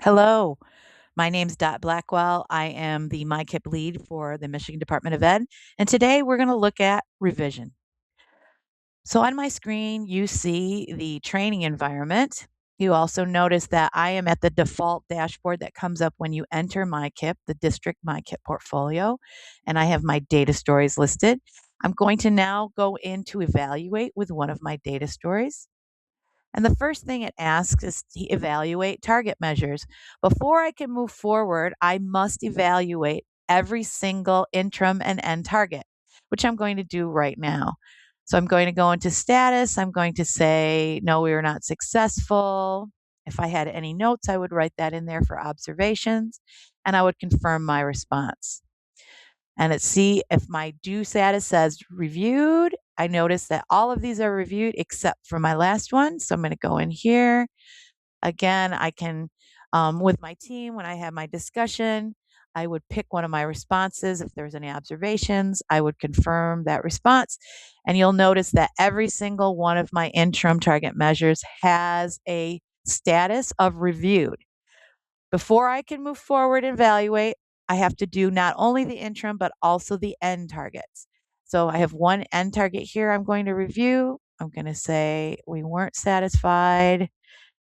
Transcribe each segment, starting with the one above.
Hello, my name's Dot Blackwell. I am the MICIP lead for the Michigan Department of Ed, and today we're going to look at revision. So on my screen, you see the training environment. You also notice that I am at the default dashboard that comes up when you enter MICIP, the district MICIP portfolio, and I have my data stories listed. I'm going to now go in to evaluate with one of my data stories. And the first thing it asks is to evaluate target measures. Before I can move forward, I must evaluate every single interim and end target, which I'm going to do right now. So I'm going to go into status. I'm going to say, no, we were not successful. If I had any notes, I would write that in there for observations, and I would confirm my response. And let's see if my do status says reviewed. I notice that all of these are reviewed except for my last one. So I'm going to go in here. Again, I can, with my team, when I have my discussion, I would pick one of my responses. If there's any observations, I would confirm that response. And you'll notice that every single one of my interim target measures has a status of reviewed. Before I can move forward and evaluate, I have to do not only the interim, but also the end targets. So I have one end target here I'm going to review. I'm going to say we weren't satisfied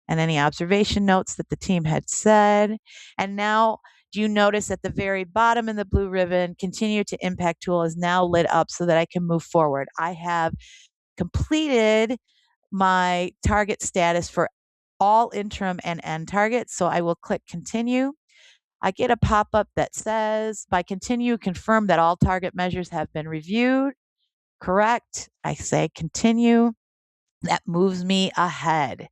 and any observation notes that the team had said. And now, do you notice at the very bottom in the blue ribbon, continue to impact tool is now lit up so that I can move forward. I have completed my target status for all interim and end targets. So I will click continue. I get a pop up that says, by continue, confirm that all target measures have been reviewed. Correct. I say continue. That moves me ahead.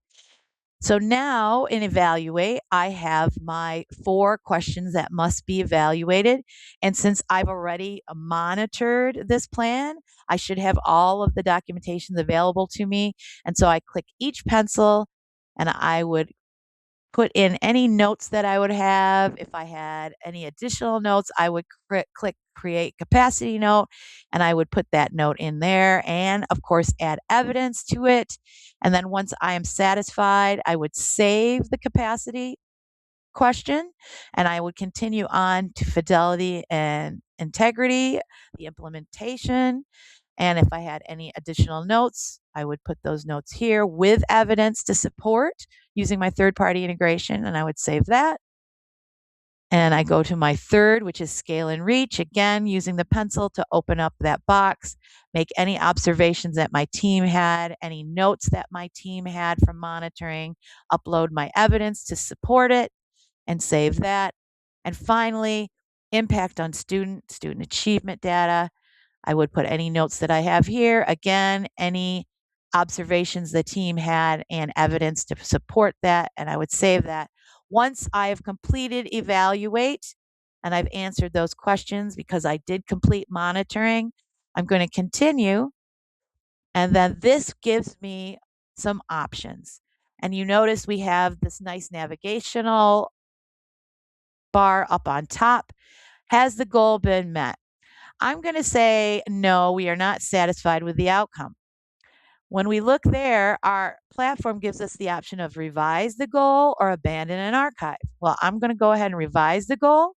So now in evaluate, I have my 4 questions that must be evaluated. And since I've already monitored this plan, I should have all of the documentations available to me. And so I click each pencil and I would put in any notes that I would have. If I had any additional notes, I would click create capacity note and I would put that note in there and, of course, add evidence to it. And then once I am satisfied, I would save the capacity question and I would continue on to fidelity and integrity, the implementation. And if I had any additional notes, I would put those notes here with evidence to support using my third party integration, and I would save that. And I go to my third, which is scale and reach, again, using the pencil to open up that box, make any observations that my team had, any notes that my team had from monitoring, upload my evidence to support it, and save that. And finally, impact on student achievement data. I would put any notes that I have here. Again, any observations the team had and evidence to support that, and I would save that. Once I have completed evaluate and I've answered those questions because I did complete monitoring, I'm going to continue. And then this gives me some options. And you notice we have this nice navigational bar up on top. Has the goal been met? I'm going to say, no, we are not satisfied with the outcome. When we look there, our platform gives us the option of revise the goal or abandon an archive. Well, I'm going to go ahead and revise the goal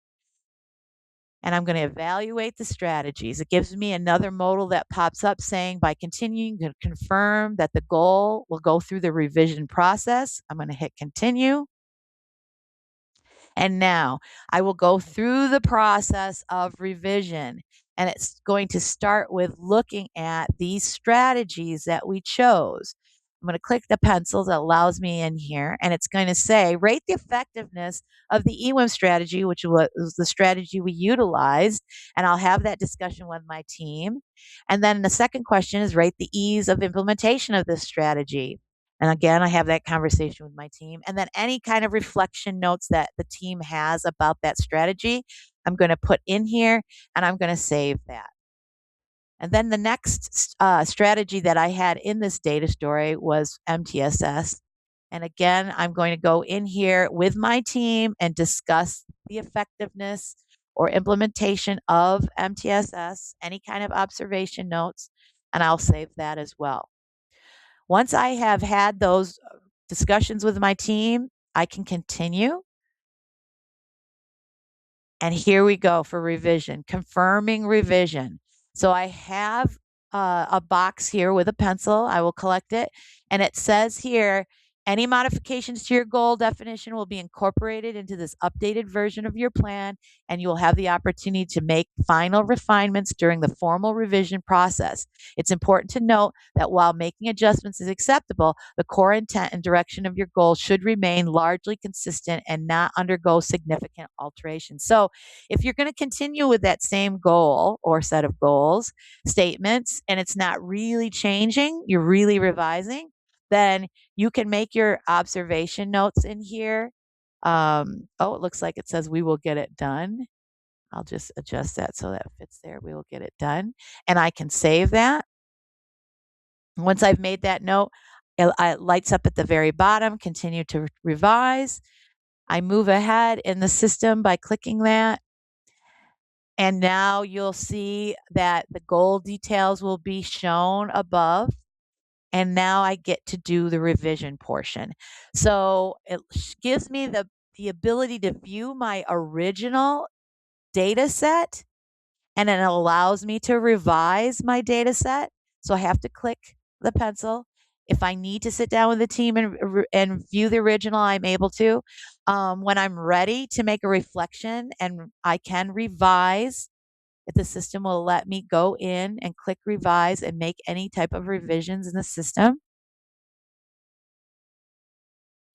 and I'm going to evaluate the strategies. It gives me another modal that pops up saying by continuing to confirm that the goal will go through the revision process. I'm going to hit continue. And now I will go through the process of revision. And it's going to start with looking at these strategies that we chose. I'm going to click the pencil that allows me in here, and it's going to say, rate the effectiveness of the EWIM strategy, which was the strategy we utilized. And I'll have that discussion with my team. And then the second question is, rate the ease of implementation of this strategy. And again, I have that conversation with my team. And then any kind of reflection notes that the team has about that strategy, I'm going to put in here and I'm going to save that. And then the next strategy that I had in this data story was MTSS. And again, I'm going to go in here with my team and discuss the effectiveness or implementation of MTSS, any kind of observation notes, and I'll save that as well. Once I have had those discussions with my team, I can continue. And here we go for revision, confirming revision. So I have a box here with a pencil. I will collect it. And it says here, any modifications to your goal definition will be incorporated into this updated version of your plan, and you will have the opportunity to make final refinements during the formal revision process. It's important to note that while making adjustments is acceptable, the core intent and direction of your goal should remain largely consistent and not undergo significant alterations. So, if you're going to continue with that same goal or set of goals, statements, and it's not really changing, you're really revising, then you can make your observation notes in here. Oh, it looks like it says we will get it done. I'll just adjust that so that fits there. We will get it done. And I can save that. Once I've made that note, it lights up at the very bottom, continue to revise. I move ahead in the system by clicking that. And now you'll see that the goal details will be shown above. And now I get to do the revision portion. So it gives me the ability to view my original data set, and it allows me to revise my data set. So I have to click the pencil. If I need to sit down with the team and view the original, I'm able to. When I'm ready to make a reflection and I can revise, if the system will let me go in and click revise and make any type of revisions in the system.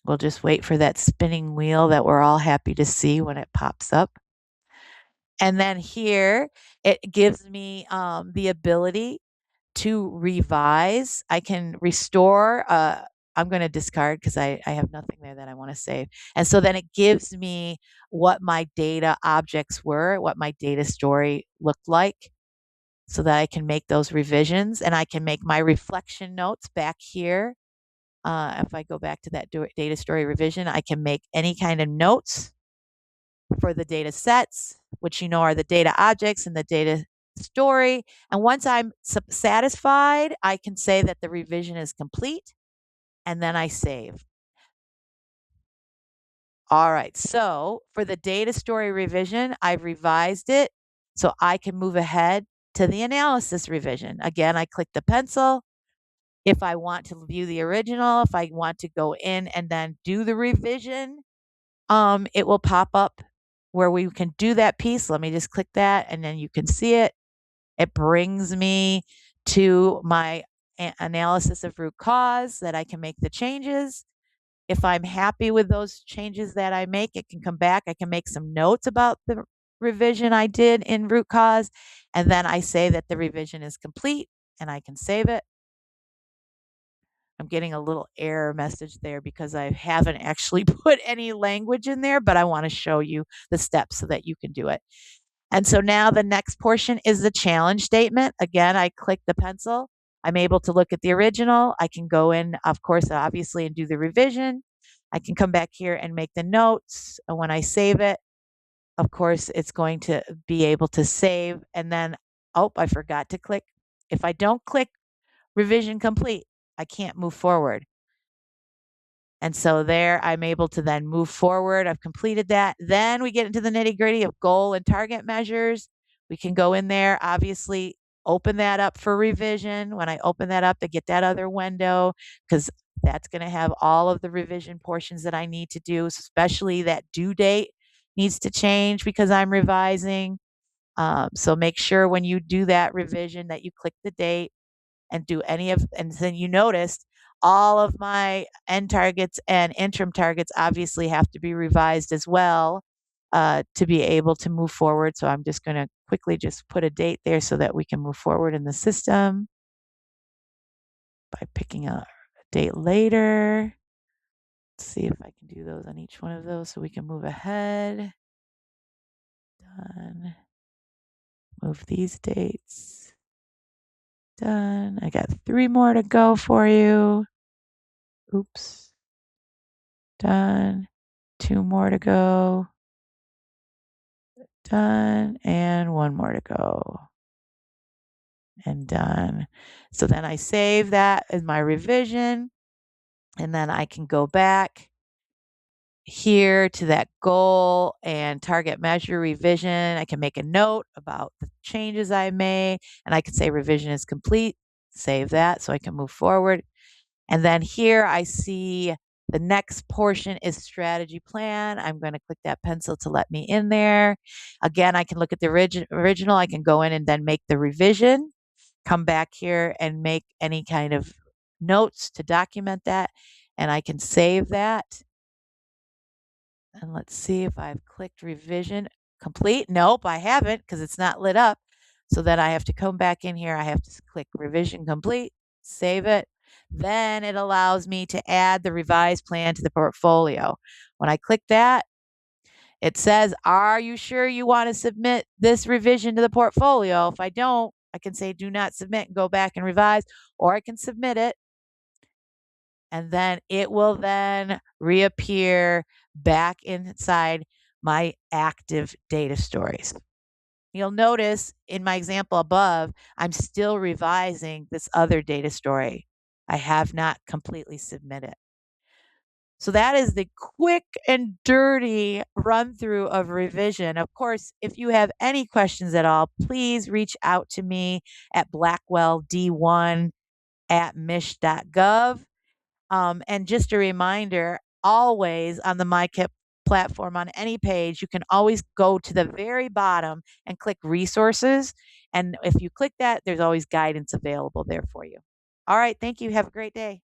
We'll just wait for that spinning wheel that we're all happy to see when it pops up. And then here, it gives me the ability to revise. I can restore. I'm going to discard because I have nothing there that I want to save. And so then it gives me what my data objects were, what my data story looked like, so that I can make those revisions and I can make my reflection notes back here. If I go back to that data story revision, I can make any kind of notes for the data sets, which are the data objects and the data story. And once I'm satisfied, I can say that the revision is complete, and then I save. All right. So for the data story revision, I've revised it so I can move ahead to the analysis revision. Again, I click the pencil. If I want to view the original, if I want to go in and then do the revision, it will pop up where we can do that piece. Let me just click that and then you can see it. It brings me to my analysis of root cause that I can make the changes. If I'm happy with those changes that I make, it can come back. I can make some notes about the revision I did in root cause. And then I say that the revision is complete and I can save it. I'm getting a little error message there because I haven't actually put any language in there, but I want to show you the steps so that you can do it. And so now the next portion is the challenge statement. Again, I click the pencil. I'm able to look at the original. I can go in, of course, obviously, and do the revision. I can come back here and make the notes. And when I save it, of course, it's going to be able to save. And then, oh, I forgot to click. If I don't click revision complete, I can't move forward. And so there I'm able to then move forward. I've completed that. Then we get into the nitty gritty of goal and target measures. We can go in there, obviously, open that up for revision. When I open that up, I get that other window because that's going to have all of the revision portions that I need to do, especially that due date needs to change because I'm revising. So make sure when you do that revision that you click the date and do any of, and then you noticed all of my end targets and interim targets obviously have to be revised as well to be able to move forward. So I'm just going to quickly just put a date there so that we can move forward in the system by picking a date later. Let's see if I can do those on each one of those so we can move ahead. Done. Move these dates. Done. I got 3 more to go for you. Oops. Done. 2 more to go. Done. And 1 more to go. And done. So then I save that as my revision. And then I can go back here to that goal and target measure revision. I can make a note about the changes I made, and I can say revision is complete, save that so I can move forward. And then here I see the next portion is strategy plan. I'm going to click that pencil to let me in there. Again, I can look at the original. I can go in and then make the revision, come back here and make any kind of notes to document that. And I can save that. And let's see if I've clicked revision complete. Nope, I haven't because it's not lit up. So then I have to come back in here. I have to click revision complete, save it. Then it allows me to add the revised plan to the portfolio. When I click that, it says, are you sure you want to submit this revision to the portfolio? If I don't, I can say do not submit and go back and revise, or I can submit it and then it will then reappear back inside my active data stories. You'll notice in my example above, I'm still revising this other data story. I have not completely submitted. So that is the quick and dirty run through of revision. Of course, if you have any questions at all, please reach out to me at blackwelld1@mich.gov. And just a reminder, always on the MICIP platform on any page, you can always go to the very bottom and click resources. And if you click that, there's always guidance available there for you. All right. Thank you. Have a great day.